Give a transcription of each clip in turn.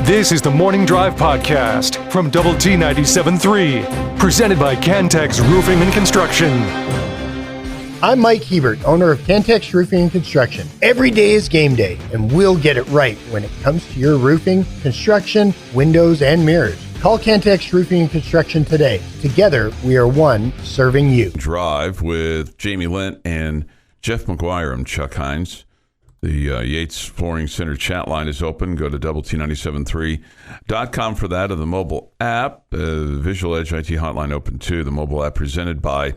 This is the Morning Drive Podcast from Double T 97.3, presented by Cantex Roofing and Construction. I'm Mike Hebert, owner of Cantex Roofing and Construction. Every day is game day, and we'll get it right when it comes to your roofing, construction, windows, and mirrors. Call Cantex Roofing and Construction today. Together, we are one serving you. Drive with Jamie Lent and Jeff McGuire. I'm Chuck Heinz. The Yates Flooring Center chat line is open. Go to WT973.com for that, or the mobile app. Visual Edge IT hotline open too. The mobile app presented by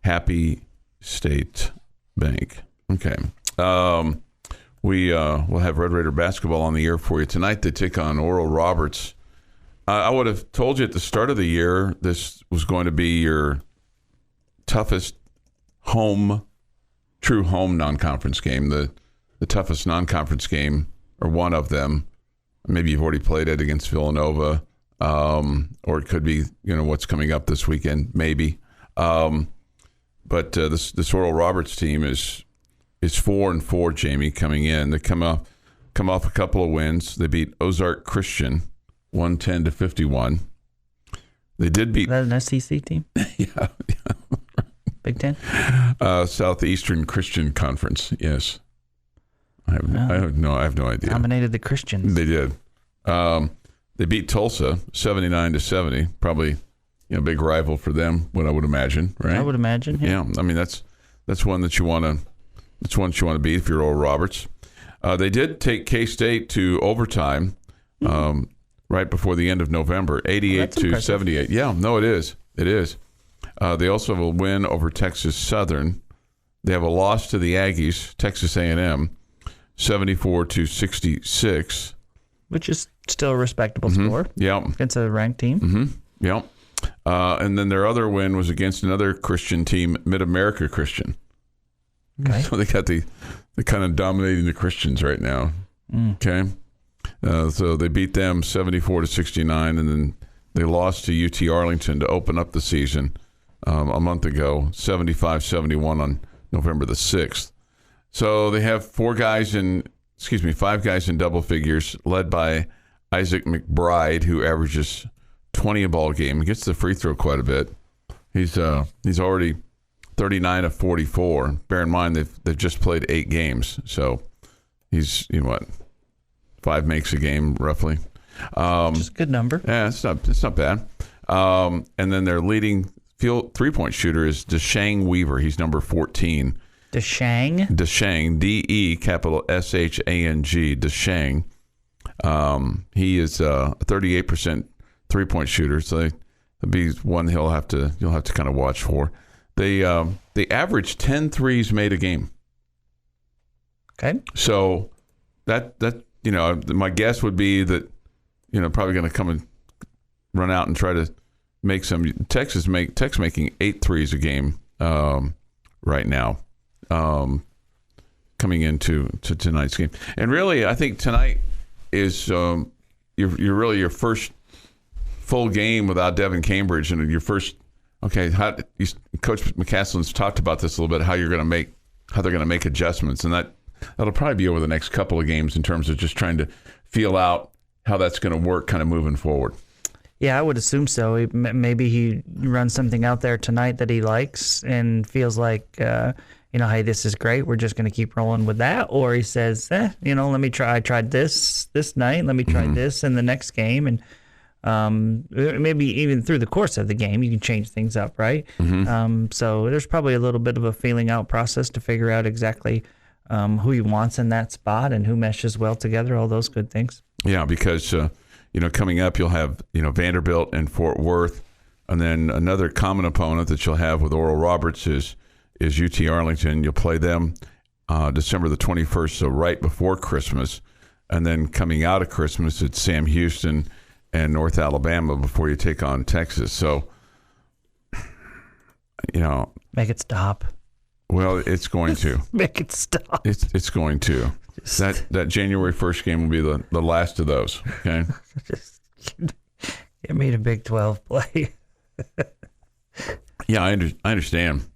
Happy State Bank. Okay. We'll have Red Raider basketball on the air for you tonight. They take on Oral Roberts. I would have told you at the start of the year this was going to be your toughest true home non-conference game. The toughest non-conference game, or one of them. Maybe you've already played it against Villanova, or it could be what's coming up this weekend, maybe. But this Oral Roberts team is 4-4. Jamie, coming in, they come off a couple of wins. They beat Ozark Christian 110-51. They did beat. Is that an SEC team? Yeah. Big Ten. Southeastern Christian Conference. Yes. I have no idea. Dominated the Christians. They did. They beat Tulsa 79-70. Probably, big rival for them. What I would imagine, right? I would imagine. Yeah. I mean, that's one that you want to. That's one that you want to beat if you're Oral Roberts. They did take K-State to overtime, right before the end of November, 88-78. Yeah, no, it is. It is. They also have a win over Texas Southern. They have a loss to the Aggies, Texas A&M. 74-66, which is still a respectable score. Yeah, against a ranked team. Mm-hmm. Yeah, and then their other win was against another Christian team, Mid-America Christian. Okay, so they got they're kind of dominating the Christians right now. Okay, so they beat them 74-69, and then they lost to UT Arlington to open up the season a month ago, 75-71 on November the 6th. So they have five guys in double figures, led by Isaac McBride, who averages 20 a ball game. He gets to the free throw quite a bit. He's already 39 of 44. Bear in mind they've just played 8 games, so he's 5 makes a game roughly. Just a good number. Yeah, it's not bad. And then their leading field 3-point shooter is Deshang Weaver. He's number 14. Deshang, D-E, capital S-H-A-N-G, Deshang. He is a 38% 3-point shooter, so that'd be one you'll have to kind of watch for. They average 10 threes made a game. Okay. So that my guess would be that probably going to come and run out and try to make some. Tech's making 8 threes a game right now. Coming into tonight's game, and really, I think tonight is you're really your first full game without Devin Cambridge, and your first. Okay, Coach McCaslin's talked about this a little bit. How they're going to make adjustments, and that'll probably be over the next couple of games in terms of just trying to feel out how that's going to work, kind of moving forward. Yeah, I would assume so. Maybe he runs something out there tonight that he likes and feels like. Hey, this is great. We're just going to keep rolling with that. Or he says, let me try. I tried this night. Let me try this in the next game. And maybe even through the course of the game, you can change things up, right? Mm-hmm. So there's probably a little bit of a feeling out process to figure out exactly who he wants in that spot and who meshes well together, all those good things. Yeah, because, coming up, you'll have, Vanderbilt and Fort Worth. And then another common opponent that you'll have with Oral Roberts is UT Arlington. You'll play them December the 21st, so right before Christmas. And then coming out of Christmas, it's Sam Houston and North Alabama before you take on Texas. So, make it stop. Well, it's going to. Make it stop. It's going to. That January 1st game will be the last of those, okay? Just get me to Big 12 play. Yeah, I understand.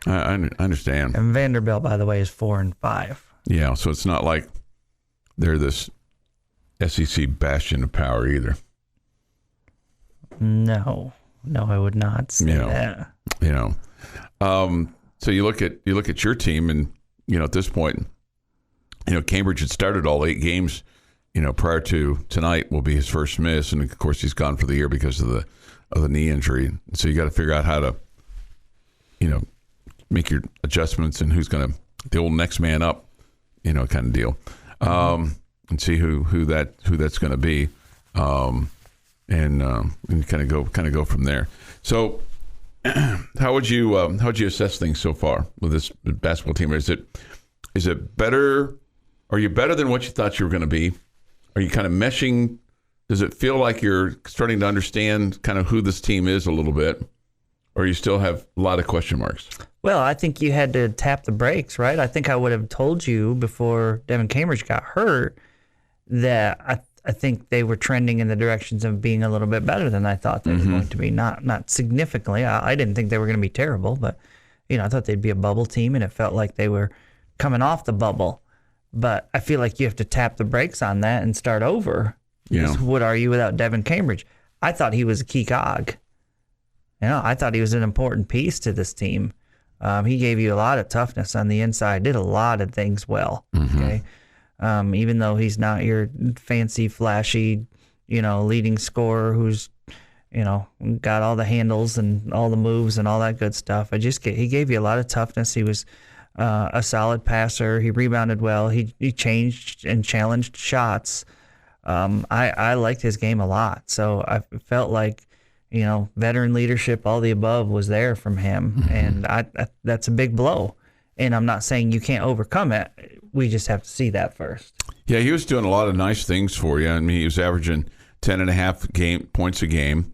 I understand. And Vanderbilt, by the way, is 4-5. Yeah, so it's not like they're this SEC bastion of power either. No, I would not say that. So you look at your team, and at this point, Cambridge had started all 8 games. Prior to tonight will be his first miss, and of course he's gone for the year because of the knee injury. So you got to figure out how to, make your adjustments and who's going to the old next man up, kind of deal, and see who that's going to be, and kind of go from there. So, how would you assess things so far with this basketball team? Is it better? Are you better than what you thought you were going to be? Are you kind of meshing? Does it feel like you're starting to understand kind of who this team is a little bit, or you still have a lot of question marks? Well, I think you had to tap the brakes, right? I think I would have told you before Devin Cambridge got hurt that I think they were trending in the directions of being a little bit better than I thought they were going to be. Not significantly. I didn't think they were going to be terrible, but I thought they'd be a bubble team, and it felt like they were coming off the bubble. But I feel like you have to tap the brakes on that and start over. Yeah. What are you without Devin Cambridge? I thought he was a key cog. I thought he was an important piece to this team. He gave you a lot of toughness on the inside, did a lot of things well. Okay. Even though he's not your fancy, flashy, leading scorer who's, got all the handles and all the moves and all that good stuff. He gave you a lot of toughness. He was a solid passer. He rebounded well. He changed and challenged shots. I liked his game a lot. So I felt like, veteran leadership, all the above was there from him. And that's a big blow. And I'm not saying you can't overcome it. We just have to see that first. Yeah, he was doing a lot of nice things for you. I mean, he was averaging 10.5 points a game.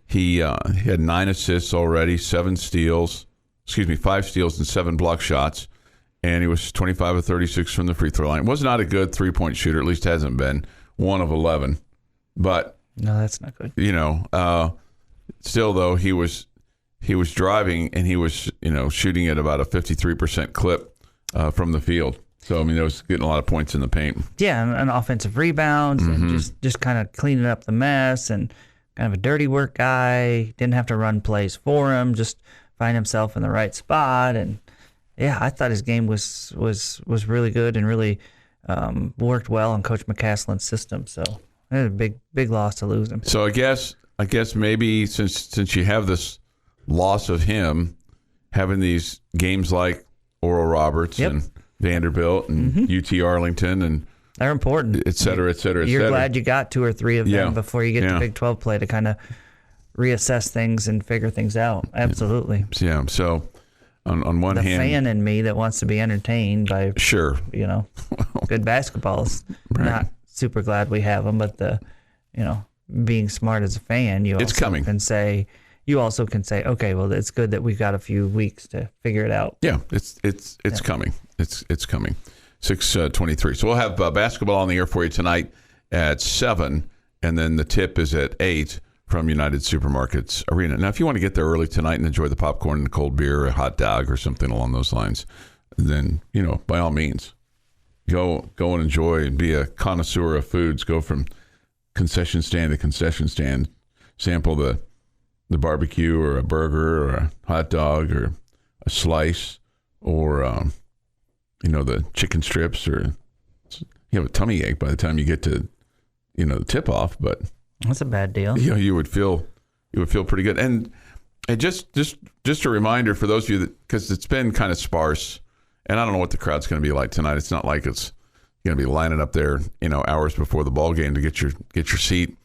He had 9 assists already, 5 steals and 7 block shots. And he was 25 of 36 from the free throw line. Was not a good 3-point shooter, at least hasn't been. 1 of 11. But no, that's not good. Still though, he was driving, and he was shooting at about a 53% clip from the field. So it was getting a lot of points in the paint. Yeah, and offensive rebounds, and just kind of cleaning up the mess, and kind of a dirty work guy. Didn't have to run plays for him, just find himself in the right spot. And yeah, I thought his game was really good and really worked well in Coach McCaslin's system. So it was a big loss to lose him. So I guess maybe since you have this loss of him, having these games like Oral Roberts and Vanderbilt and UT Arlington, and they're important, et cetera, et cetera, et You're cetera. glad you got 2 or 3 of them before you get to Big 12 play to kind of reassess things and figure things out. Absolutely. Yeah. So on one hand, the fan in me that wants to be entertained by good basketball is not super glad we have them, but being smart as a fan, you also can say, okay, well, it's good that we've got a few weeks to figure it out. Yeah, it's coming. It's coming. 6:23. So we'll have basketball on the air for you tonight at 7, and then the tip is at 8 from United Supermarkets Arena. Now, if you want to get there early tonight and enjoy the popcorn and the cold beer, or a hot dog, or something along those lines, then by all means, go and enjoy and be a connoisseur of foods. Go from concession stand to concession stand, sample the barbecue or a burger or a hot dog or a slice or the chicken strips, or you have a tummy ache by the time you get to the tip off. But that's a bad deal. You would feel pretty good. And just a reminder for those of you that, because it's been kind of sparse, and I don't know what the crowd's going to be like tonight. It's not like it's going to be lining up there hours before the ball game to get your seat.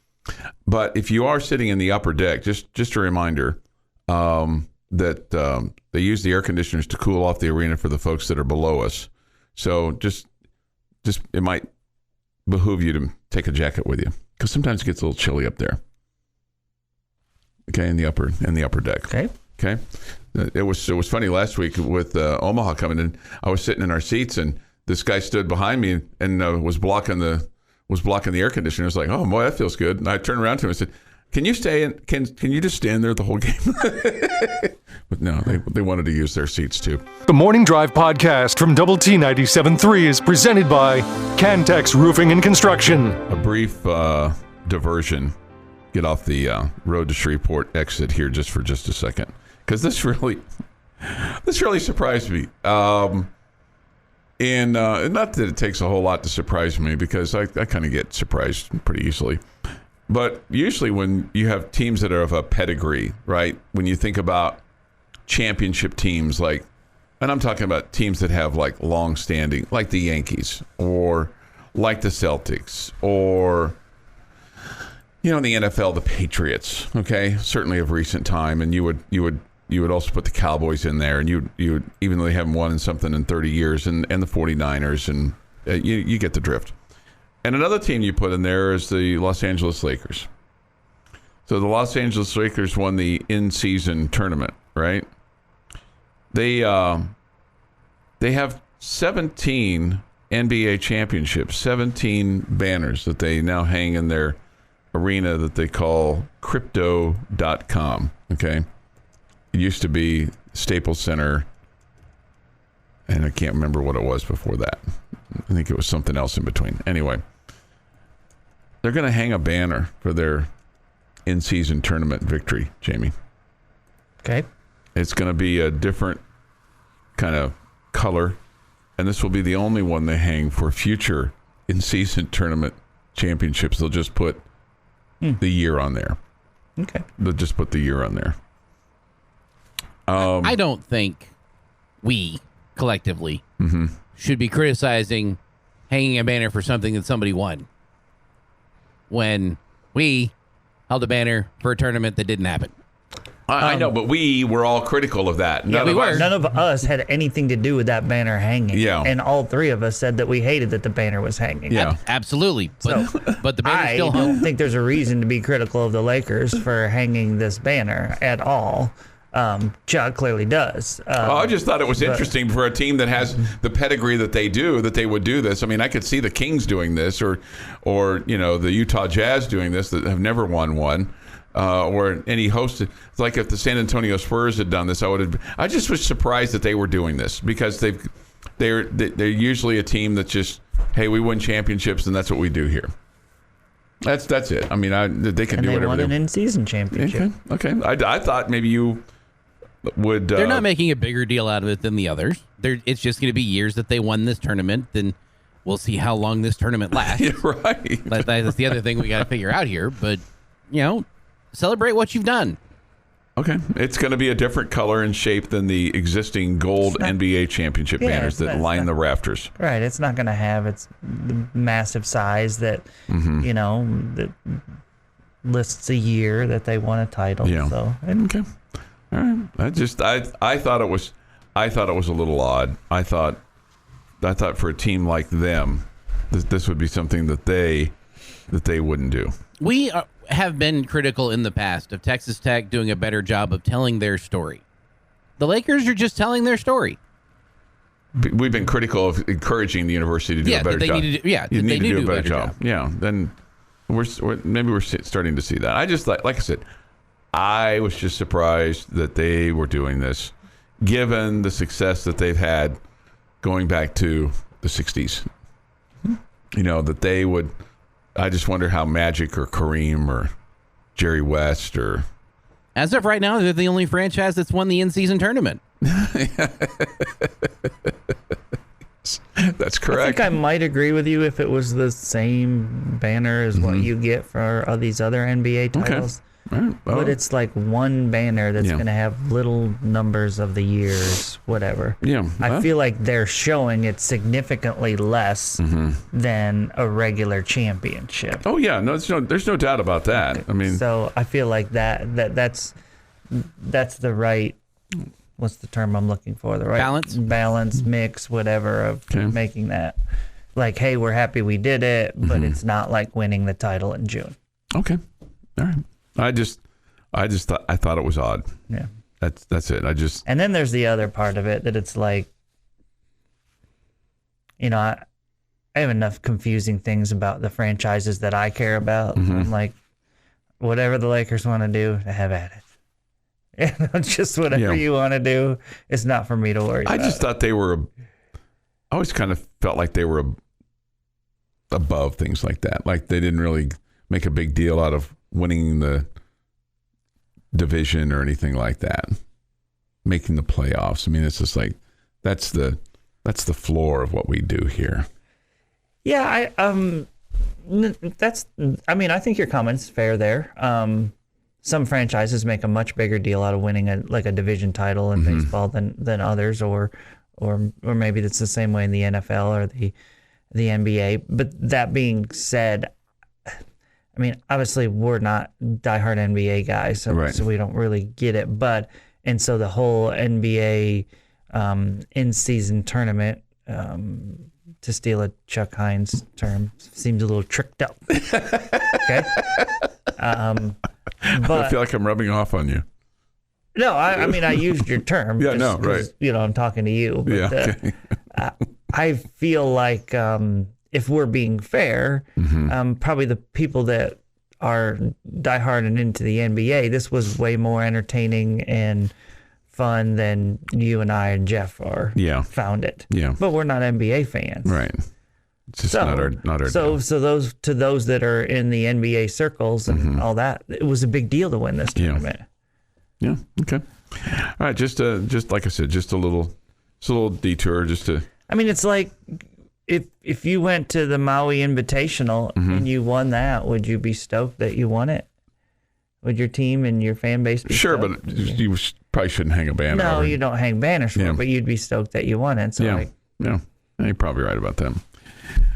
But if you are sitting in the upper deck, just a reminder that they use the air conditioners to cool off the arena for the folks that are below us. So just it might behoove you to take a jacket with you, because sometimes it gets a little chilly up there. Okay, in the upper deck. Okay. It was funny last week with Omaha coming in. I was sitting in our seats, and this guy stood behind me and was blocking the air conditioner. I was like, oh boy, that feels good. And I turned around to him and said, Can you stay in? Can you just stand there the whole game? But no, they wanted to use their seats too. The Morning Drive podcast from Double T 97.3 is presented by Cantex Roofing and Construction. A brief diversion. Get off the road to Shreveport exit here just a second, because this really surprised me. And not that it takes a whole lot to surprise me, because I kind of get surprised pretty easily. But usually when you have teams that are of a pedigree, right? When you think about championship teams, and I'm talking about teams that have long-standing, like the Yankees or like the Celtics, or in the NFL, the Patriots. Okay, certainly of recent time, and you would also put the Cowboys in there, and you would, even though they haven't won something in 30 years, and the 49ers, and you get the drift. And another team you put in there is the Los Angeles Lakers. So the Los Angeles Lakers won the in-season tournament, right? They have 17 NBA championships, 17 banners that they now hang in their arena that they call crypto.com, okay? It used to be Staples Center, and I can't remember what it was before that. I think it was something else in between. Anyway, they're going to hang a banner for their in-season tournament victory, Jamie. Okay. It's going to be a different kind of color, and this will be the only one they hang for future in-season tournament championships. They'll just put the year on there. Okay. They'll just put the year on there. I don't think we collectively should be criticizing hanging a banner for something that somebody won when we held a banner for a tournament that didn't happen. I know, but we were all critical of that. Yeah, we were. None of us had anything to do with that banner hanging. Yeah. And all three of us said that we hated that the banner was hanging. Yeah. Absolutely. But the banner I still hung. don't think there's a reason to be critical of the Lakers for hanging this banner at all. Chuck clearly does. I just thought it was interesting for a team that has the pedigree that they do, that they would do this. I mean, I could see the Kings doing this, or the Utah Jazz doing this, that have never won one, or any host. It's like if the San Antonio Spurs had done this, I just was surprised that they were doing this, because they're usually a team that just, hey, we win championships and that's what we do here. That's it. I mean, they can do whatever they won an in-season championship. Okay. I thought maybe you would. They're not making a bigger deal out of it than the others. It's just going to be years that they won this tournament. Then we'll see how long this tournament lasts. Yeah, right. That's the other thing we got to figure out here. But celebrate what you've done. Okay, it's going to be a different color and shape than the existing gold NBA championship banners that line the rafters. Right. It's not going to have its massive size that that lists a year that they won a title. Yeah. So okay. All right. I thought it was a little odd. I thought for a team like them, this would be something that they wouldn't do. We have been critical in the past of Texas Tech doing a better job of telling their story. The Lakers are just telling their story. We've been critical of encouraging the university to do a better job. You need to do a better job. Yeah, then we're starting to see that. I just like I said, I was just surprised that they were doing this, given the success that they've had going back to the 60s. That they would. I just wonder how Magic or Kareem or Jerry West or... As of right now, they're the only franchise that's won the in-season tournament. That's correct. I think I might agree with you if it was the same banner as what you get for these other NBA titles. Okay. Right. Well, but it's like one banner that's going to have little numbers of the years, whatever. Yeah. I feel like they're showing it significantly less than a regular championship. Oh yeah, there's no doubt about that. I mean, so I feel like that's the right. What's the term I'm looking for? The right balance, mix, whatever of making that. Like, hey, we're happy we did it, but it's not like winning the title in June. Okay. All right. I thought it was odd. Yeah. That's it. And then there's the other part of it that it's like, I have enough confusing things about the franchises that I care about. I'm like, whatever the Lakers want to do, have at it. Just whatever you want to do. It's not for me to worry about. I just thought they were. I always kind of felt like they were above things like that. Like they didn't really make a big deal out of winning the division or anything like that. Making the playoffs. I mean, it's just like that's the floor of what we do here. Yeah, I think your comment's fair there. Some franchises make a much bigger deal out of winning a division title in baseball than others, or maybe that's the same way in the NFL or the NBA. But that being said, I mean, obviously we're not diehard NBA guys, so we don't really get it. And so the whole NBA in-season tournament, to steal a Chuck Heinz term, seems a little tricked up. Okay. But I feel like I'm rubbing off on you. No, I mean, I used your term. Yeah, no, right. I'm talking to you. But, okay. I feel like if we're being fair, probably the people that are diehard and into the NBA, this was way more entertaining and fun than you and I and Jeff found it. Yeah. But we're not NBA fans. Right. It's just not our So those that are in the NBA circles and all that, it was a big deal to win this tournament. Yeah. Okay. All right. Just like I said, just a little detour. I mean, it's like if you went to the Maui Invitational and you won that, would you be stoked that you won it? Would your team and your fan base be sure, stoked? but you probably shouldn't hang a banner. No, you don't hang banners for it, but you'd be stoked that you won it. So yeah, you're probably right about that.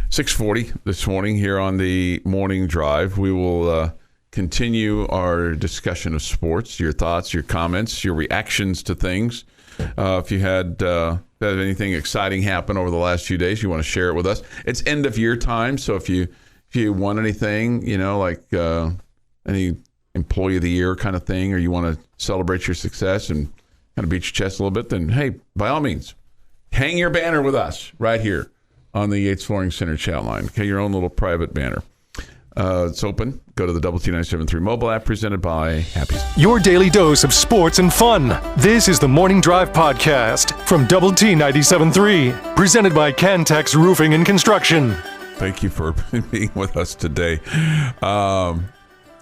6:40 this morning here on the morning drive. We will continue our discussion of sports, your thoughts, your comments, your reactions to things. If you had anything exciting happen over the last few days, you want to share it with us. It's end of year time, so if you won anything, like any employee of the year kind of thing, or you want to celebrate your success and kind of beat your chest a little bit, then hey, by all means, hang your banner with us right here on the Yates Flooring Center chat line. Okay, your own little private banner. It's open. Go to the Double T 97.3 mobile app presented by Happy. Your daily dose of sports and fun. This is the Morning Drive Podcast from Double T 97.3, presented by Cantex Roofing and Construction. Thank you for being with us today.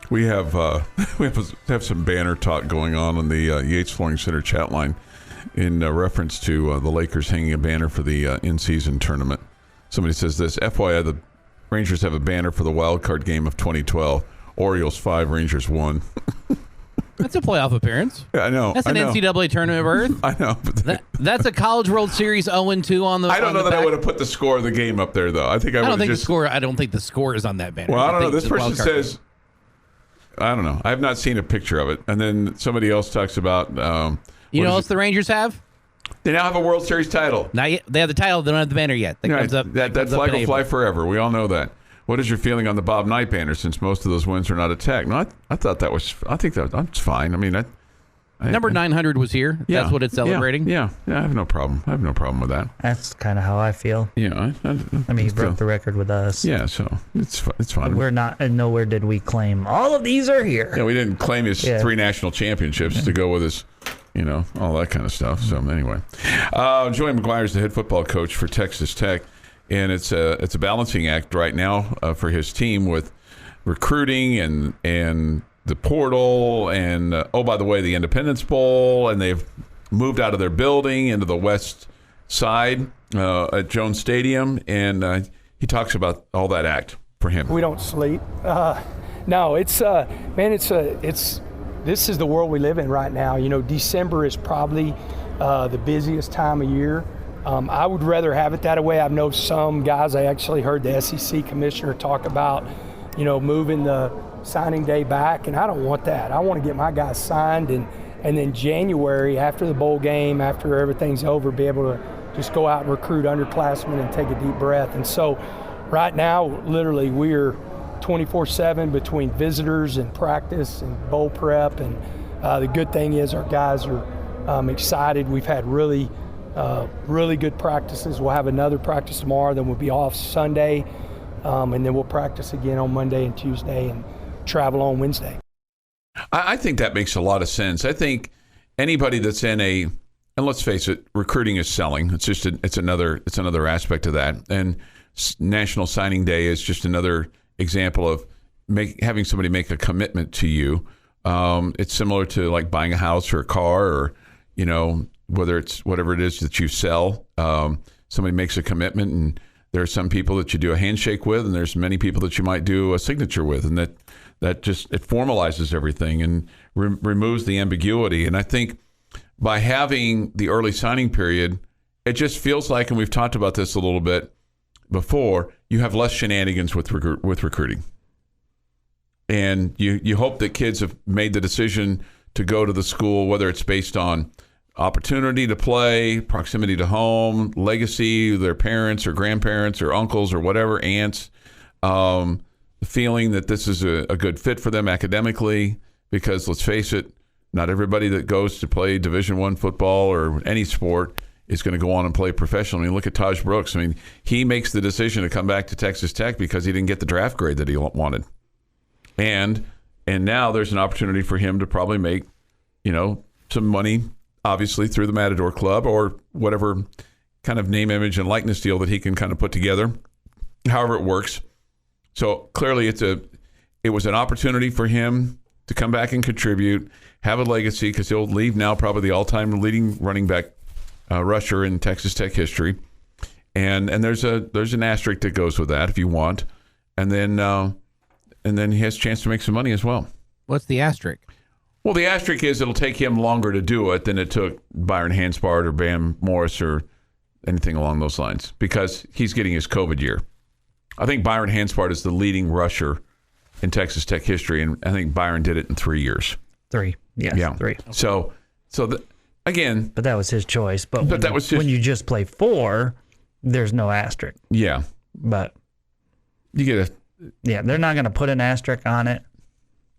We have some banner talk going on the Yates Flooring Center chat line in reference to the Lakers hanging a banner for the in-season tournament. Somebody says this, FYI, the Rangers have a banner for the wild card game of 2012. Orioles 5, Rangers 1. That's a playoff appearance. Yeah, I know. That's an NCAA tournament berth. I know. But that's a College World Series 0-2 on the. I don't know that I would have put the score of the game up there, though. I don't think the score is on that banner. Well, I don't know. This person says, I don't know. I have not seen a picture of it. And then somebody else talks about. You know what else the Rangers have? They now have a World Series title. Not yet. They have the title. They don't have the banner yet. That flag will fly forever. We all know that. What is your feeling on the Bob Knight banner? Since most of those wins are not at Tech. No, I thought that was. I think that's fine. I mean, number 900 was here. Yeah, that's what it's celebrating. Yeah. I have no problem. With that. That's kind of how I feel. Yeah. I mean, he broke the record with us. Yeah, so it's fine. We're not, and nowhere did we claim all of these are here. Yeah, we didn't claim his 3 national championships to go with his. All that kind of stuff. So anyway, Joey McGuire is the head football coach for Texas Tech, and it's a balancing act right now for his team with recruiting and the portal and by the way, the Independence Bowl, and they've moved out of their building into the west side at Jones Stadium, and he talks about all that act for him. We don't sleep. No, it's this is the world we live in right now. December is probably the busiest time of year. I would rather have it that way. I know some guys, I actually heard the SEC commissioner talk about, moving the signing day back, and I don't want that. I want to get my guys signed, and then January, after the bowl game, after everything's over, be able to just go out and recruit underclassmen and take a deep breath. And so right now, literally, we're 24/7 between visitors and practice and bowl prep, and the good thing is our guys are excited. We've had really good practices. We'll have another practice tomorrow, then we'll be off Sunday, and then we'll practice again on Monday and Tuesday and travel on Wednesday. I think that makes a lot of sense. I think anybody that's in and let's face it, recruiting is selling. It's just it's another aspect of that. And National Signing Day is just another example of having somebody make a commitment to you. It's similar to like buying a house or a car, or whether it's whatever it is that you sell. Somebody makes a commitment, and there are some people that you do a handshake with, and there's many people that you might do a signature with, and that just it formalizes everything and removes the ambiguity. And I think by having the early signing period, it just feels like, and we've talked about this a little bit before, you have less shenanigans with recruiting. And you hope that kids have made the decision to go to the school, whether it's based on opportunity to play, proximity to home, legacy, their parents or grandparents or uncles or whatever, aunts, the feeling that this is a good fit for them academically, because let's face it, not everybody that goes to play Division I football or any sport is going to go on and play professionally. I mean, look at Taj Brooks. I mean, he makes the decision to come back to Texas Tech because he didn't get the draft grade that he wanted. And now there's an opportunity for him to probably make, some money, obviously through the Matador Club or whatever kind of name, image, and likeness deal that he can kind of put together, however it works. So clearly it was an opportunity for him to come back and contribute, have a legacy, because he'll leave now probably the all-time leading running back rusher in Texas Tech history. And there's an asterisk that goes with that if you want. And then he has a chance to make some money as well. What's the asterisk? Well, the asterisk is it'll take him longer to do it than it took Byron Hanspard or Bam Morris or anything along those lines, because he's getting his COVID year. I think Byron Hanspard is the leading rusher in Texas Tech history, and I think Byron did it in 3 years. 3, yes, yeah. 3. So again, but that was his choice. But when you just play 4, there's no asterisk. Yeah, but you get they're not going to put an asterisk on it.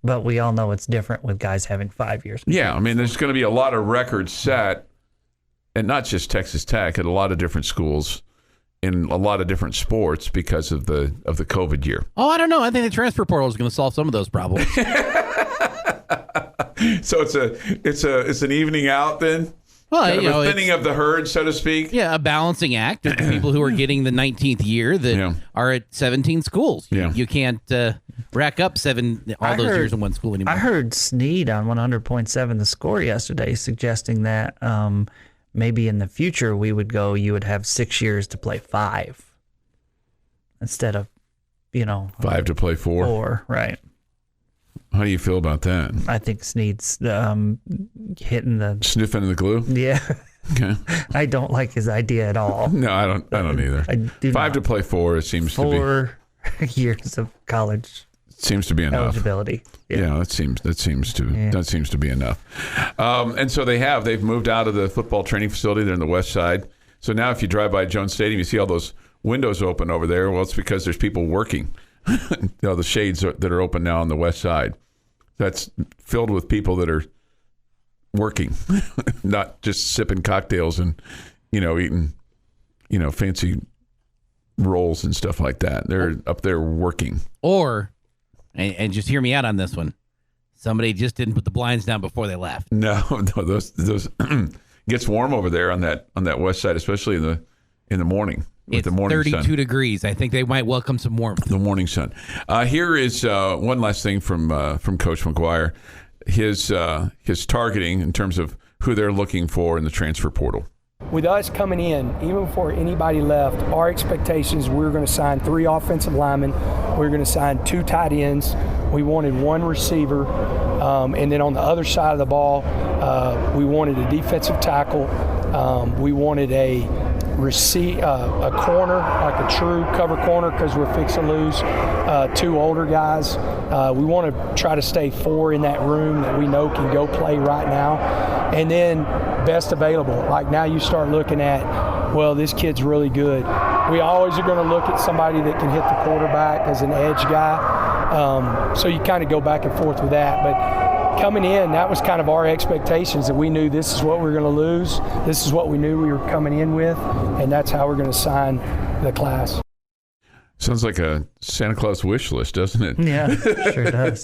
But we all know it's different with guys having 5 years. Yeah, I mean, there's going to be a lot of records set, and not just Texas Tech, at a lot of different schools in a lot of different sports because of the COVID year. Oh, I don't know. I think the transfer portal is going to solve some of those problems. So it's an evening out then. Well, kind of a thinning of the herd, so to speak. Yeah, a balancing act of the people who are getting the 19th year that are at 17 schools. You can't rack up all those years in one school anymore. I heard Snead on 100.7 The Score yesterday suggesting that maybe in the future you would have 6 years to play 5 instead of, 5 to play 4. 4, right. How do you feel about that? I think Snead's hitting the... Sniffing the glue? Yeah. Okay. I don't like his idea at all. No, I don't either. I do 5 to play 4, it seems to be. 4 years of college seems to be enough. Eligibility. Yeah, that seems to be enough. And so they've moved out of the football training facility. They're in the west side. So now if you drive by Jones Stadium, you see all those windows open over there. Well, it's because there's people working. The shades that are open now on the west side. That's filled with people that are working, not just sipping cocktails and, eating, fancy rolls and stuff like that. They're up there working. Or, and just hear me out on this one, somebody just didn't put the blinds down before they left. No, those gets warm over there on that west side, especially in the morning. With It's the morning 32 sun. degrees. I think they might welcome some warmth. The morning sun. Here is one last thing from Coach McGuire. His targeting in terms of who they're looking for in the transfer portal. With us coming in, even before anybody left, our expectations, we were going to sign 3 offensive linemen. We were going to sign 2 tight ends. We wanted 1 receiver. And then on the other side of the ball, we wanted a defensive tackle. We wanted a corner, like a true cover corner, because we're fixing to lose 2 older guys. We want to try to stay 4 in that room that we know can go play right now. And then best available. Like now you start looking at, well, this kid's really good. We always are going to look at somebody that can hit the quarterback as an edge guy. So you kind of go back and forth with that. But coming in, that was kind of our expectations, that we knew this is what we were going to lose. This is what we knew we were coming in with, and that's how we're going to sign the class. Sounds like a Santa Claus wish list, doesn't it? Yeah, sure does.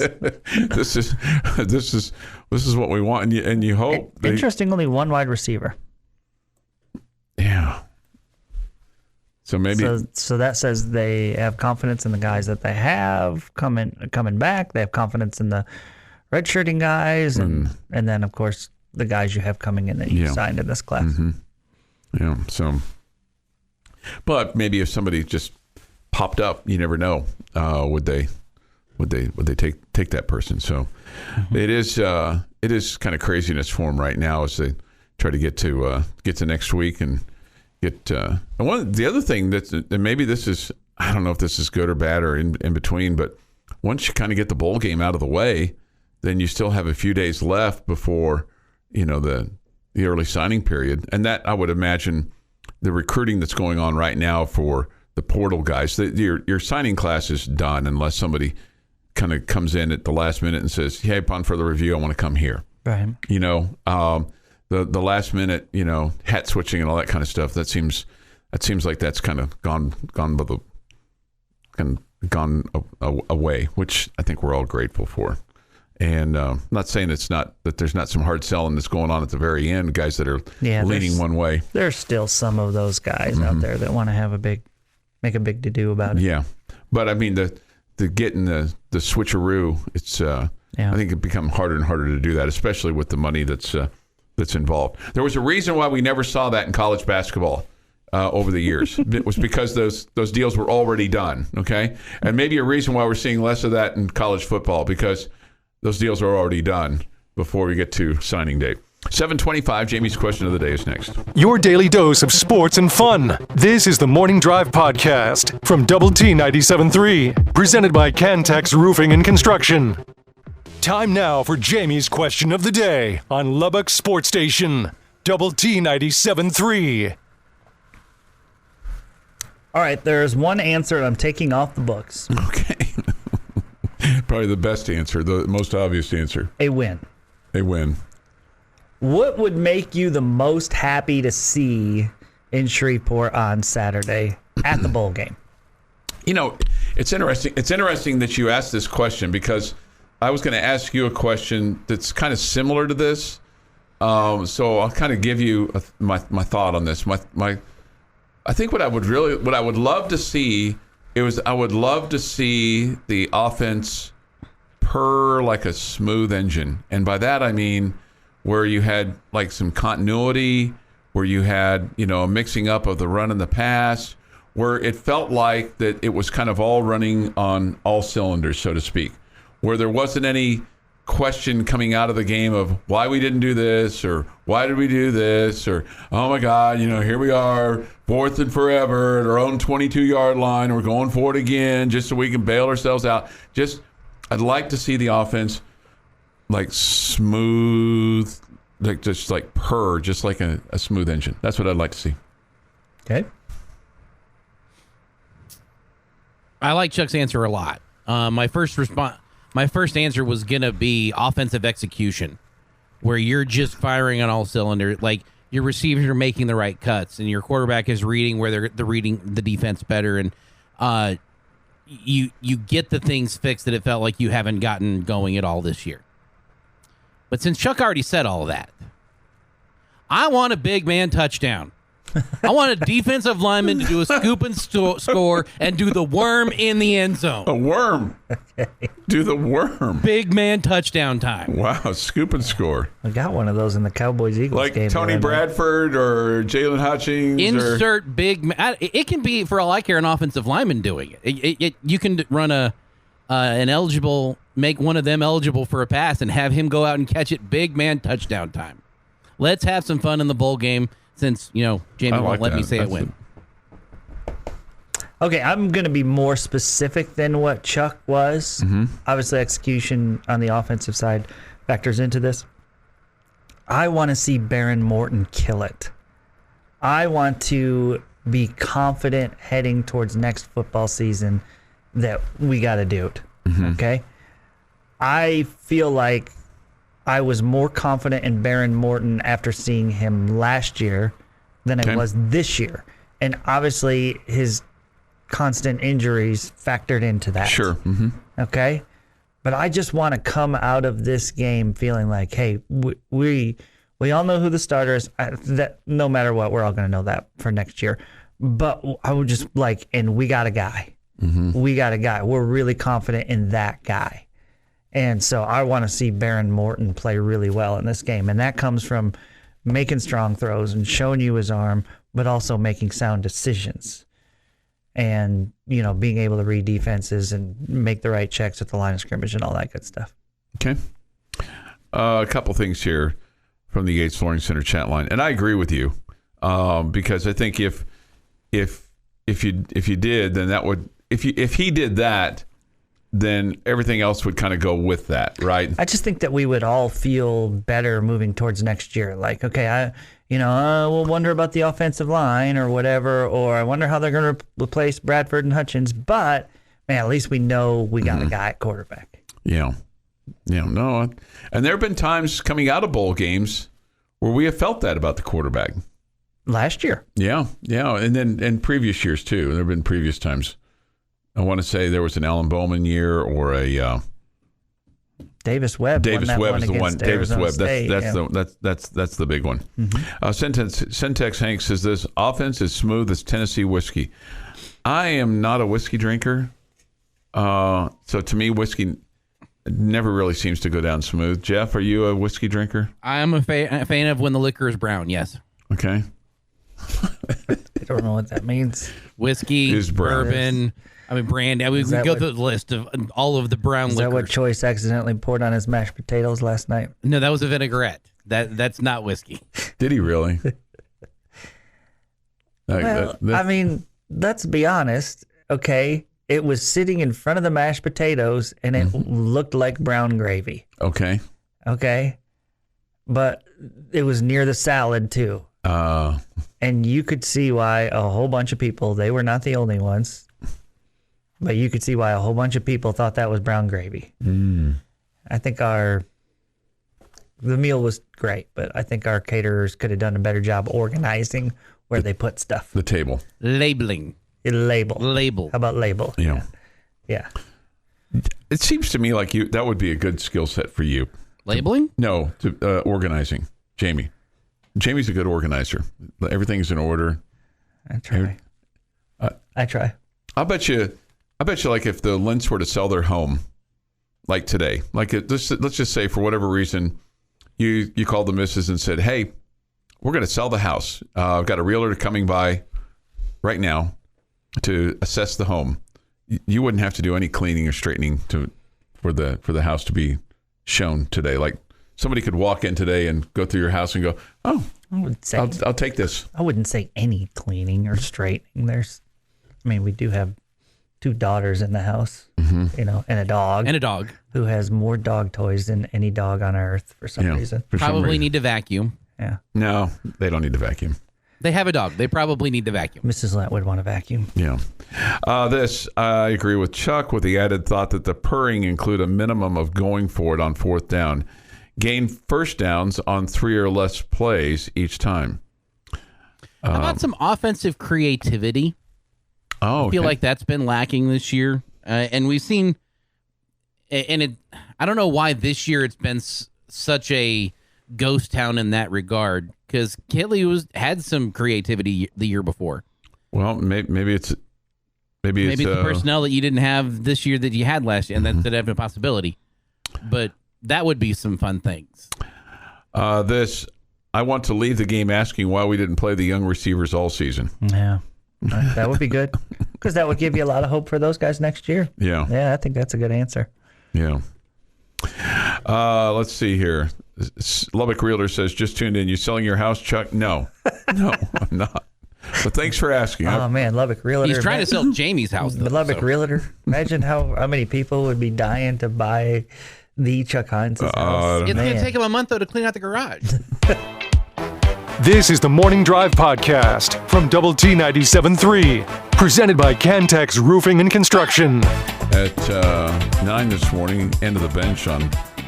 This is what we want, and you hope. Interesting, only one wide receiver. Yeah. So maybe. So that says they have confidence in the guys that they have coming back. They have confidence in the redshirting guys, and then of course the guys you have coming in that you signed in this class. Mm-hmm. Yeah. So, but maybe if somebody just popped up, you never know. Would they take that person? So it is kind of craziness for them right now as they try to get to next week and get. And the other thing and maybe this is, I don't know if this is good or bad or in between, but once you kind of get the bowl game out of the way, then you still have a few days left before the early signing period, and that I would imagine the recruiting that's going on right now for the portal guys, your signing class is done unless somebody kind of comes in at the last minute and says, "Hey, upon further review, I want to come here." Right. The last minute, hat switching and all that kind of stuff. That seems like that's kind of gone away, which I think we're all grateful for. And I'm not saying that there's not some hard selling that's going on at the very end. Guys that are leaning one way. There's still some of those guys out there that want to have make a big to-do about it. Yeah. But I mean, the getting the switcheroo, it's I think it becomes harder and harder to do that, especially with the money that's involved. There was a reason why we never saw that in college basketball over the years. It was because those deals were already done, okay? And maybe a reason why we're seeing less of that in college football, because those deals are already done before we get to signing date. 7:25, Jamie's question of the day is next. Your daily dose of sports and fun. This is the Morning Drive Podcast from Double T 97.3, presented by Cantex Roofing and Construction. Time now for Jamie's question of the day on Lubbock Sports Station, Double T 97.3. All right, there's one answer and I'm taking off the books. Okay. Probably the best answer, the most obvious answer. A win. A win. What would make you the most happy to see in Shreveport on Saturday at the bowl game? It's interesting. It's interesting that you asked this question, because I was going to ask you a question that's kind of similar to this. So I'll kind of give you my thought on this. I think what I would love to see I would love to see the offense purr like a smooth engine, and by that I mean where you had like some continuity, where you had a mixing up of the run and the pass, where it felt like that it was kind of all running on all cylinders, so to speak, where there wasn't any question coming out of the game of why we didn't do this, or why did we do this, or oh my God, here we are, fourth and forever at our own 22-yard line, we're going for it again just so we can bail ourselves out. I'd like to see the offense like smooth, like purr, just like a smooth engine. That's what I'd like to see. Okay. I like Chuck's answer a lot. My first answer was going to be offensive execution, where you're just firing on all cylinders. Like, your receivers are making the right cuts, and your quarterback is reading where they're reading the defense better, and you get the things fixed that it felt like you haven't gotten going at all this year. But since Chuck already said all of that, I want a big man touchdown. I want a defensive lineman to do a scoop and score and do the worm in the end zone. A worm. Okay. Do the worm. Big man touchdown time. Wow, scoop and score. I got one of those in the Cowboys-Eagles game. Like Tony Bradford or Jalen Hutchings. Insert big man. It can be, for all I care, an offensive lineman doing it. You can run an eligible, make one of them eligible for a pass and have him go out and catch it. Big man touchdown time. Let's have some fun in the bowl game. Since, Jamie won't let me say it win. Okay, I'm going to be more specific than what Chuck was. Mm-hmm. Obviously, execution on the offensive side factors into this. I want to see Baron Morton kill it. I want to be confident heading towards next football season that we got to do it. Mm-hmm. Okay? I feel like I was more confident in Baron Morton after seeing him last year than I was this year. And obviously his constant injuries factored into that. Sure. Mm-hmm. Okay? But I just want to come out of this game feeling like, hey, we all know who the starter is. That no matter what, we're all going to know that for next year. But I would just like, and we got a guy. Mm-hmm. We got a guy. We're really confident in that guy. And so I want to see Baron Morton play really well in this game. And that comes from making strong throws and showing you his arm, but also making sound decisions. And, being able to read defenses and make the right checks at the line of scrimmage and all that good stuff. Okay. A couple things here from the Yates Flooring Center chat line. And I agree with you because I think if you did, then that would, if he did that, then everything else would kind of go with that, right? I just think that we would all feel better moving towards next year. Like, okay, we'll wonder about the offensive line or whatever, or I wonder how they're going to replace Bradford and Hutchins. But, man, at least we know we got a guy at quarterback. Yeah. No. And there have been times coming out of bowl games where we have felt that about the quarterback. Last year. Yeah. And then in previous years, too. There have been previous times. I want to say there was an Alan Bowman year or a Davis Webb. Davis Webb is the one. Davis Webb. State, That's the big one. Mm-hmm. Syntax Hank says this offense is smooth as Tennessee whiskey. I am not a whiskey drinker, so to me, whiskey never really seems to go down smooth. Jeff, are you a whiskey drinker? I am a fan of when the liquor is brown. Yes. Okay. I don't know what that means. Whiskey, is brown. bourbon. I mean, brandy. We can go through the list of all of the brown liquors. Is that what Choice accidentally poured on his mashed potatoes last night? No, that was a vinaigrette. That's not whiskey. Did he really? Well, I mean, let's be honest. Okay, it was sitting in front of the mashed potatoes, and it looked like brown gravy. Okay, but it was near the salad too. And you could see why a whole bunch of people, they were not the only ones, but you could see why a whole bunch of people thought that was brown gravy. I think the meal was great, but I think our caterers could have done a better job organizing where they put stuff. the table. Labeling. Label. How about label? Yeah. It seems to me like that would be a good skill set for you. Labeling? No, to organizing. Jamie's a good organizer. Everything's in order. I try. I bet you like if the Lents were to sell their home, like today, let's just say for whatever reason, you called the missus and said, hey, we're going to sell the house. I've got a realtor coming by right now to assess the home. You wouldn't have to do any cleaning or straightening for the house to be shown today. Like somebody could walk in today and go through your house and go, oh, I'll take this. I wouldn't say any cleaning or straightening. We do have 2 daughters in the house, and a dog. And a dog. Who has more dog toys than any dog on earth for some reason. Probably need to vacuum. Yeah. No, they don't need to vacuum. They have a dog. They probably need to vacuum. Mrs. Lent would want to vacuum. Yeah. I agree with Chuck with the added thought that the purring include a minimum of going for it on 4th down. Gain first downs on 3 or less plays each time. How about some offensive creativity? Oh, I feel like that's been lacking this year. And we've seen, I don't know why this year it's been such a ghost town in that regard, because Kitley had some creativity the year before. Well, maybe it's the personnel that you didn't have this year that you had last year, and that's a possibility. But that would be some fun things. I want to leave the game asking why we didn't play the young receivers all season. Yeah. That would be good, because that would give you a lot of hope for those guys next year. Yeah. Yeah, I think that's a good answer. Yeah. Let's see here. Lubbock Realtor says, just tuned in. You selling your house, Chuck? No, I'm not. But thanks for asking. Oh, man, Lubbock Realtor. He's trying to sell Jamie's house, though. Lubbock Realtor. Imagine how many people would be dying to buy the Chuck Heinz house. It's going to take him a month, though, to clean out the garage. This is the Morning Drive Podcast from Double T 97.3, presented by Cantex Roofing and Construction. At 9 this morning, end of the bench on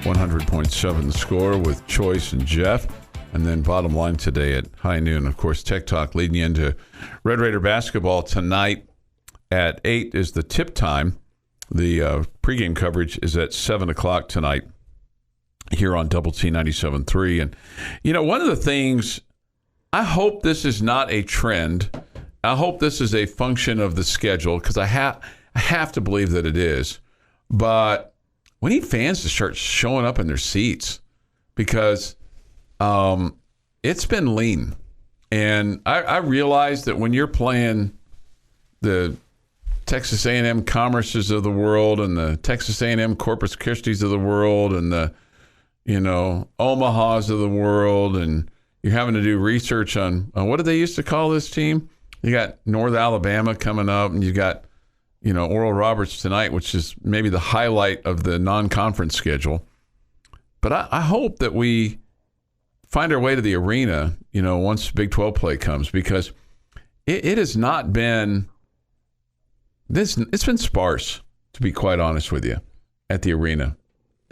100.7 The Score with Choice and Jeff. And then bottom line today at high noon, of course, Tech Talk leading you into Red Raider basketball tonight at 8 is the tip time. The pregame coverage is at 7 o'clock tonight here on Double T 97.3. And, one of the things, I hope this is not a trend. I hope this is a function of the schedule, because I have to believe that it is. But we need fans to start showing up in their seats, because it's been lean. And I realize that when you're playing the Texas A&M Commerces of the world and the Texas A&M Corpus Christi's of the world and the, Omahas of the world, and you're having to do research on what did they used to call this team? You got North Alabama coming up, and you got, Oral Roberts tonight, which is maybe the highlight of the non-conference schedule. But I hope that we find our way to the arena, once Big 12 play comes, because it has not been this. It's been sparse, to be quite honest with you, at the arena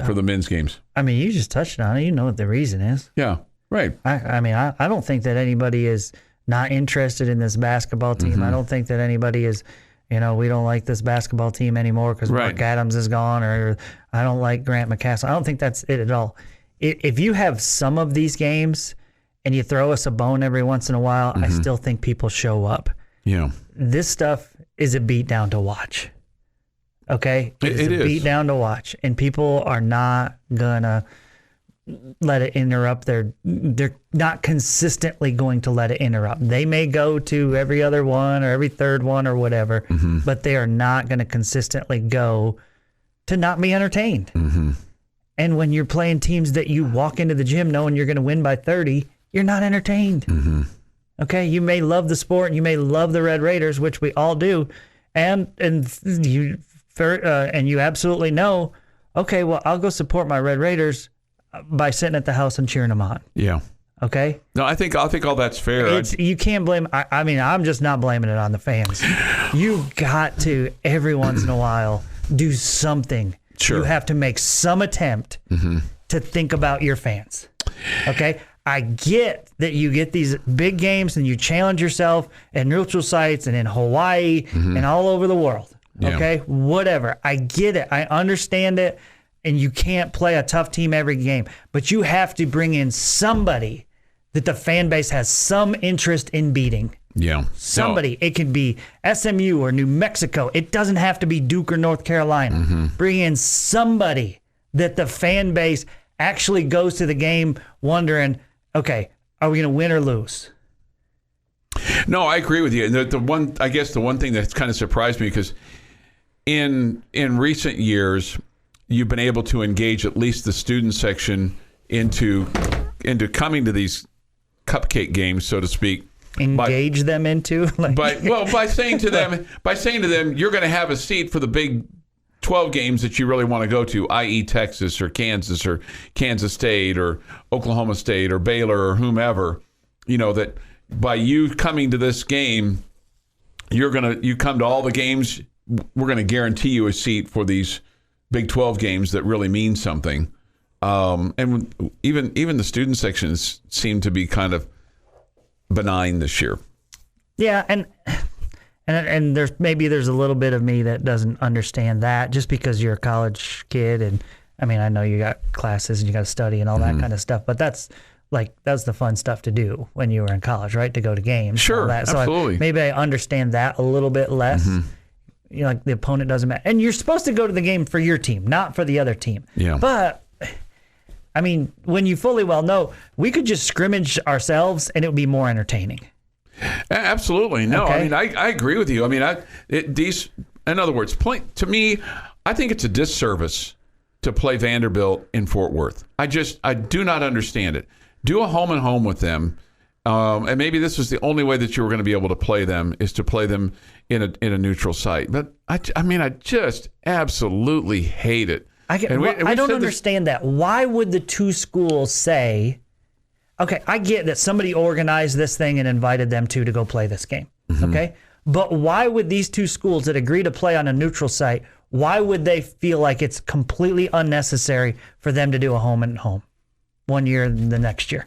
for the men's games. I mean, you just touched on it. You know what the reason is. Yeah, right. I don't think that anybody is not interested in this basketball team. Mm-hmm. I don't think that anybody is, we don't like this basketball team anymore because Right. Mark Adams is gone, or I don't like Grant McCastle. I don't think that's it at all. If you have some of these games and you throw us a bone every once in a while, I still think people show up. Yeah. This stuff is a beat down to watch. Okay? It a is. beat down to watch. And people are not going to let it interrupt they're not consistently going to let it interrupt. They may go to every other one or every third one or whatever, but they are not going to consistently go to not be entertained. And when you're playing teams that you walk into the gym knowing you're going to win by 30, you're not entertained. Okay, you may love the sport and you may love the Red Raiders, which we all do, and you absolutely know. Okay, well, I'll go support my Red Raiders by sitting at the house and cheering them on. Yeah. Okay. No, I think all that's fair. You can't blame. I mean, I'm just not blaming it on the fans. You got to every once in a while do something. Sure. You have to make some attempt to think about your fans. Okay. I get that you get these big games and you challenge yourself at neutral sites and in Hawaii and all over the world. Yeah. Okay. Whatever. I get it. I understand it. And you can't play a tough team every game, but you have to bring in somebody that the fan base has some interest in beating. Yeah. Somebody. It could be SMU or New Mexico. It doesn't have to be Duke or North Carolina. Bring in somebody that the fan base actually goes to the game wondering, okay, are we going to win or lose? No, I agree with you. And the one thing that's kind of surprised me, because in recent years, you've been able to engage at least the student section into coming to these cupcake games, so to speak. Engage them into? By saying to them, you're going to have a seat for the Big 12 games that you really want to go to, i.e. Texas or Kansas State or Oklahoma State or Baylor or whomever, that by you coming to this game, you come to all the games, we're going to guarantee you a seat for these Big 12 games that really mean something. And even the student sections seem to be kind of benign this year. Yeah, and there's a little bit of me that doesn't understand that, just because you're a college kid, and I mean, I know you got classes and you got to study and all that kind of stuff, but that's the fun stuff to do when you were in college, right? To go to games. Sure, all that. So absolutely. maybe I understand that a little bit less. Like the opponent doesn't matter. And you're supposed to go to the game for your team, not for the other team. Yeah. But, I mean, when you fully well know, we could just scrimmage ourselves and it would be more entertaining. Absolutely. No, Okay. I mean, I agree with you. I mean, in other words, to me, I think it's a disservice to play Vanderbilt in Fort Worth. I do not understand it. Do a home and home with them. And maybe this was the only way that you were going to be able to play them, is to play them in a neutral site. But I just absolutely hate it. I don't understand that. Why would the two schools say, okay, I get that somebody organized this thing and invited them to go play this game. Okay. But why would these two schools that agree to play on a neutral site, why would they feel like it's completely unnecessary for them to do a home and home one year and the next year?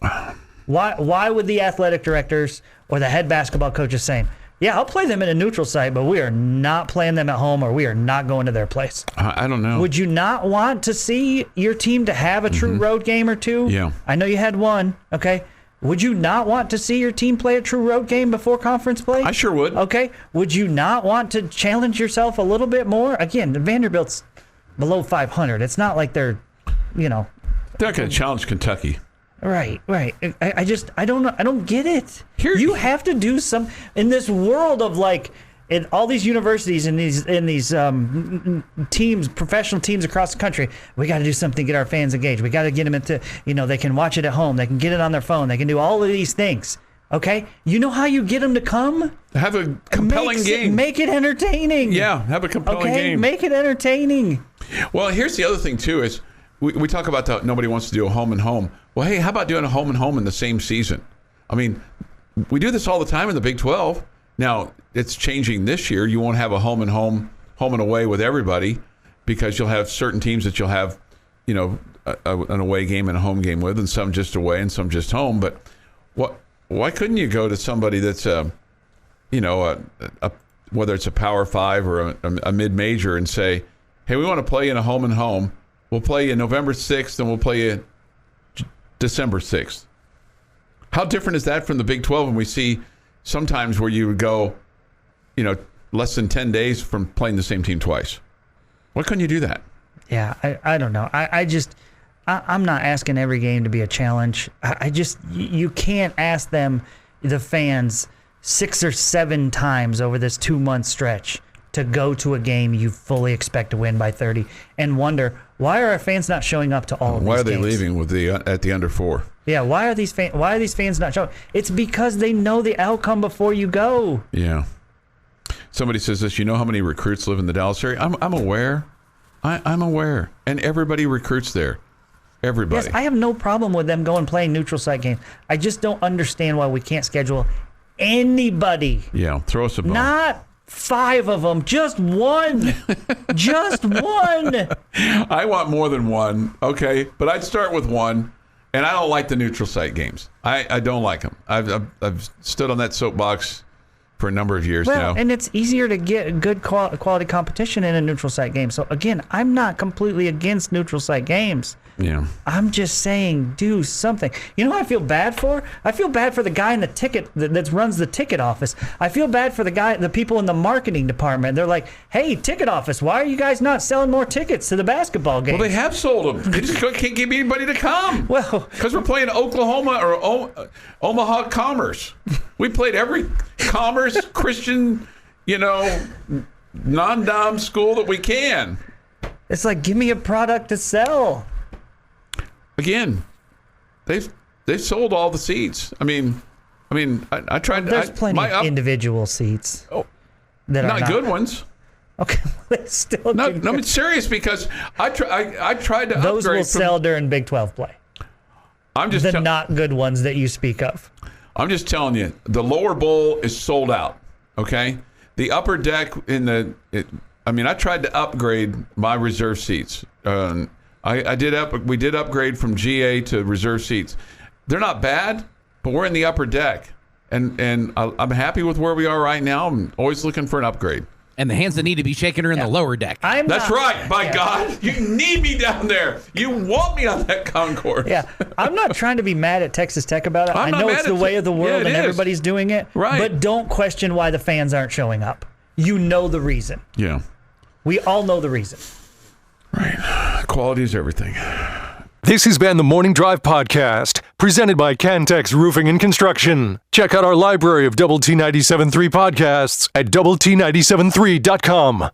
Why would the athletic directors or the head basketball coaches saying, Yeah, I'll play them in a neutral site, but we are not playing them at home, or we are not going to their place. I don't know. Would you not want to see your team to have a true road game or two? Yeah. I know you had one, okay? Would you not want to see your team play a true road game before conference play? I sure would. Okay. Would you not want to challenge yourself a little bit more? Again, Vanderbilt's below 500. It's not like they're, They're not going to challenge Kentucky. Right. I don't get it. Here- you have to do some in this world of like in all these universities and these teams, professional teams across the country. We got to do something to get our fans engaged. We got to get them into, they can watch it at home. They can get it on their phone. They can do all of these things. Okay, you know how you get them to come? Have a compelling game. Make it entertaining. Yeah, have a compelling game. Make it entertaining. Well, here's the other thing too is we talk about nobody wants to do a home and home. Well, hey, how about doing a home and home in the same season? I mean, we do this all the time in the Big 12. Now, it's changing this year. You won't have a home and away with everybody because you'll have certain teams that you'll have, an away game and a home game with, and some just away and some just home. But why couldn't you go to somebody that's, whether it's a Power 5 or a mid-major and say, hey, we want to play in a home and home. We'll play you November 6th and we'll play you December 6th. How different is that from the Big 12 when we see sometimes where you would go, less than 10 days from playing the same team twice? Why couldn't you do that? Yeah, I don't know. I'm not asking every game to be a challenge. You can't ask them, the fans, 6 or 7 times over this 2-month stretch to go to a game you fully expect to win by 30 and wonder, why are our fans not showing up to all of these games? Why are they leaving with at the under 4? Yeah, why are these fans not showing? It's because they know the outcome before you go. Yeah. Somebody says this, how how many recruits live in the Dallas area? I'm aware. I'm aware. And everybody recruits there. Everybody. Yes, I have no problem with them going playing neutral site games. I just don't understand why we can't schedule anybody. Yeah, throw us a bone. Not 5 of them, just one. Just one. I want more than one, okay? But I'd start with one, and I don't like the neutral site games. I don't like them. I've stood on that soapbox for a number of years now. And it's easier to get good quality competition in a neutral site game. So, again, I'm not completely against neutral site games. Yeah. I'm just saying, do something. You know who I feel bad for? I feel bad for the guy in the ticket that runs the ticket office. I feel bad for the people in the marketing department. They're like, hey, ticket office, why are you guys not selling more tickets to the basketball game? Well, they have sold them. They just can't get anybody to come. Well, because we're playing Oklahoma or Omaha Commerce. We played every Commerce Christian, non-dom school that we can. It's like, give me a product to sell. Again, they've sold all the seats. I mean, I tried. There's plenty of individual seats. Oh, that not are not good ones. Okay, still no, I'm serious because I tried to those upgrade. Will sell during Big 12 play. I'm just the not good ones that you speak of. I'm just telling you, the lower bowl is sold out. Okay, the upper deck I tried to upgrade my reserve seats. We did upgrade from GA to reserve seats. They're not bad, but we're in the upper deck, and I'm happy with where we are right now. I'm always looking for an upgrade. And the hands that need to be shaking are in the lower deck. That's right. By God, you need me down there. You want me on that concourse. Yeah, I'm not trying to be mad at Texas Tech about it. I know it's the way of the world and everybody's doing it. Right. But don't question why the fans aren't showing up. You know the reason. Yeah. We all know the reason. Right. Quality is everything. This has been the Morning Drive Podcast, presented by Cantex Roofing and Construction. Check out our library of Double T 97.3 podcasts at doublet97.3.com.